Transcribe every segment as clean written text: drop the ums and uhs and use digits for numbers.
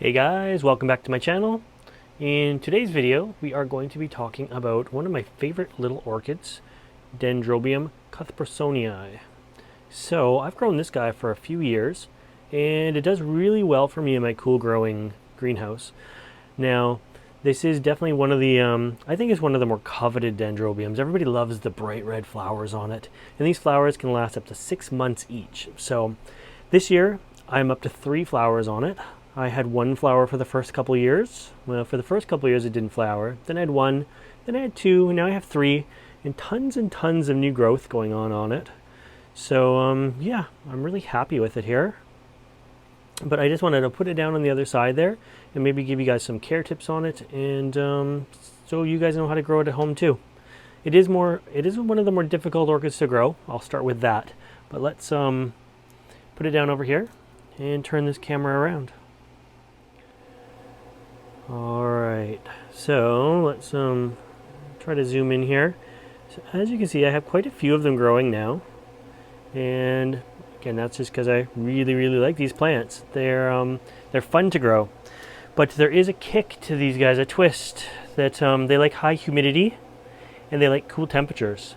Hey guys, welcome back to my channel. In today's video, we are going to be talking about one of my favorite little orchids, Dendrobium cuthbertsonii. So I've grown this guy for a few years, and it does really well for me in my cool growing greenhouse. Now, this is definitely one of the, I think it's one of the more coveted dendrobiums. Everybody loves the bright red flowers on it, and these flowers can last up to 6 months each. So this year, I'm up to 3 flowers on it. I had 1 flower for the first couple years. Well, for the first couple years it didn't flower. Then I had 1, then I had 2, and now I have 3, and tons of new growth going on it. So yeah, I'm really happy with it here. But I just wanted to put it down on the other side there and maybe give you guys some care tips on it, and so you guys know how to grow it at home too. It is one of the more difficult orchids to grow. I'll start with that. But let's put it down over here and turn this camera around. Alright, so let's try to zoom in here. So as you can see, I have quite a few of them growing now, and again, that's just because I really like these plants. They're fun to grow, but there is a kick to these guys, a twist, that they like high humidity and they like cool temperatures.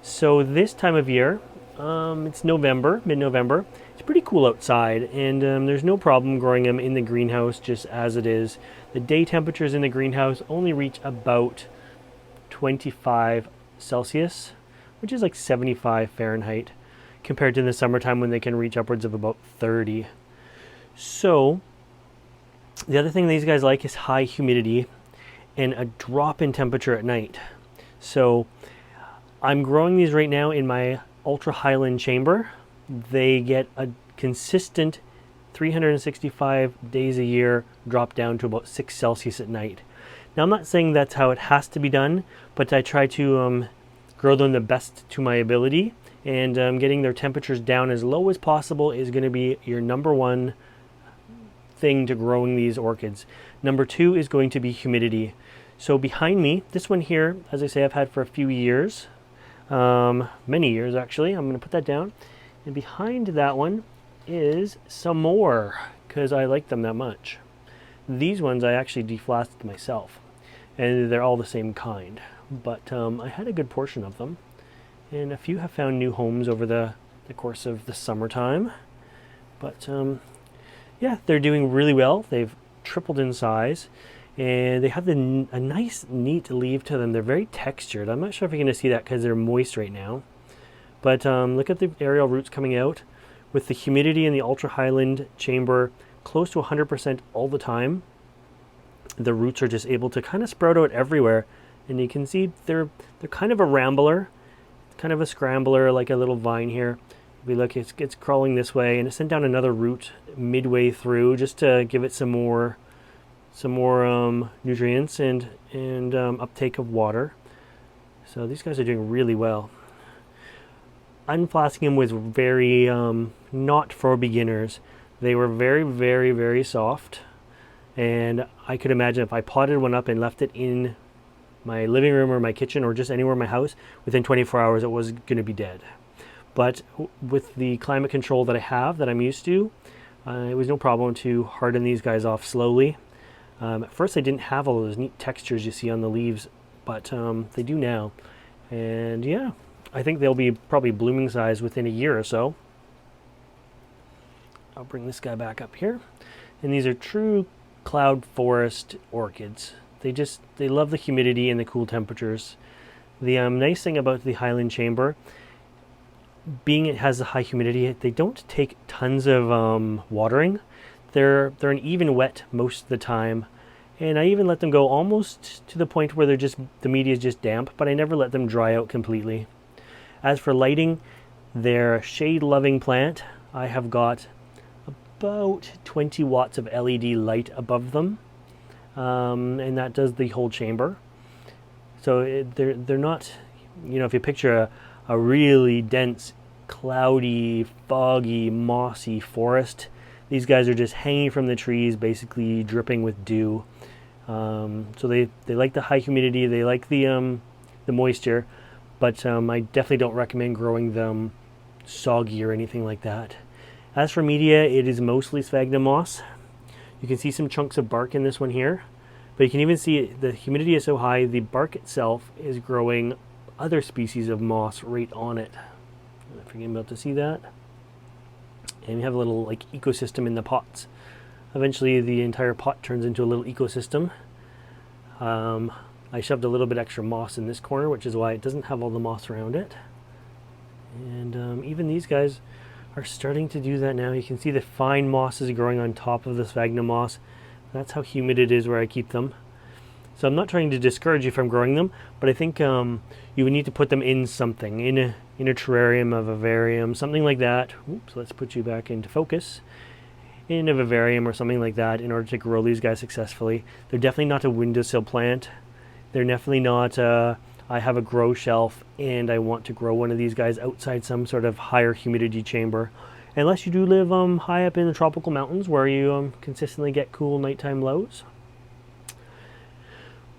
So this time of year, it's November, mid-November. It's pretty cool outside, and there's no problem growing them in the greenhouse just as it is. The day temperatures in the greenhouse only reach about 25 Celsius, which is like 75 Fahrenheit, compared to the summertime when they can reach upwards of about 30. So the other thing these guys like is high humidity and a drop in temperature at night. So I'm growing these right now in my ultra highland chamber. They get a consistent 365 days a year drop down to about 6 Celsius at night. Now I'm not saying that's how it has to be done, but I try to grow them the best to my ability, and getting their temperatures down as low as possible is going to be your number one thing to growing these orchids. Number 2 is going to be humidity. So behind me, this one here, as I say, I've had for a few years, many years actually. I'm going to put that down, and behind that one is some more because I like them that much. These ones I actually deflasted myself, and they're all the same kind, but I had a good portion of them, and a few have found new homes over the course of the summertime. But yeah, they're doing really well. They've tripled in size, and they have a nice neat leaf to them. They're very textured. I'm not sure if you're going to see that because they're moist right now, but look at the aerial roots coming out. With the humidity in the ultra highland chamber close to 100% all the time, the roots are just able to kind of sprout out everywhere, and you can see they're kind of a rambler, kind of a scrambler, like a little vine here. If we look, it's crawling this way, and it sent down another root midway through just to give it some more nutrients and uptake of water. So these guys are doing really well. Unflasking them was very not for beginners. They were very soft, and I could imagine if I potted one up and left it in my living room or my kitchen or just anywhere in my house, within 24 hours it was going to be dead. But with the climate control that I have, that I'm used to, it was no problem to harden these guys off slowly. At first I didn't have all those neat textures you see on the leaves, but they do now. And yeah, I think they'll be probably blooming size within a year or so. I'll bring this guy back up here. And these are true cloud forest orchids. They love the humidity and the cool temperatures. The nice thing about the highland chamber, being it has a high humidity, they don't take tons of watering. They're an even wet most of the time. And I even let them go almost to the point where the media is just damp, but I never let them dry out completely. As for lighting, they're a shade-loving plant. I have got about 20 watts of LED light above them, and that does the whole chamber. So they're not, you know, if you picture a really dense, cloudy, foggy, mossy forest, these guys are just hanging from the trees, basically dripping with dew. So they like the high humidity, they like the moisture, but I definitely don't recommend growing them soggy or anything like that. As for media, it is mostly sphagnum moss. You can see some chunks of bark in this one here, but you can even see the humidity is so high, the bark itself is growing other species of moss right on it. I'm forgetting about to see that. And we have a little like ecosystem in the pots. Eventually the entire pot turns into a little ecosystem. I shoved a little bit extra moss in this corner, which is why it doesn't have all the moss around it. And even these guys are starting to do that now. You can see the fine moss is growing on top of the sphagnum moss. That's how humid it is where I keep them. So I'm not trying to discourage you from growing them, but I think you would need to put them in something, in a terrarium, a vivarium, something like that. Oops, let's put you back into focus. In a vivarium or something like that in order to grow these guys successfully. They're definitely not a windowsill plant. They're definitely not I have a grow shelf and I want to grow one of these guys outside some sort of higher humidity chamber. Unless you do live high up in the tropical mountains where you consistently get cool nighttime lows.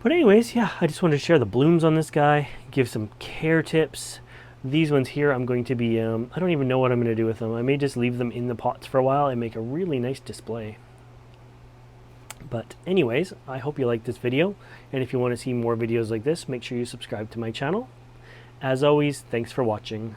But anyways, yeah, I just wanted to share the blooms on this guy, give some care tips. These ones here I'm going to be, I don't even know what I'm going to do with them. I may just leave them in the pots for a while and make a really nice display. But anyways, I hope you liked this video, and if you want to see more videos like this, make sure you subscribe to my channel. As always, thanks for watching.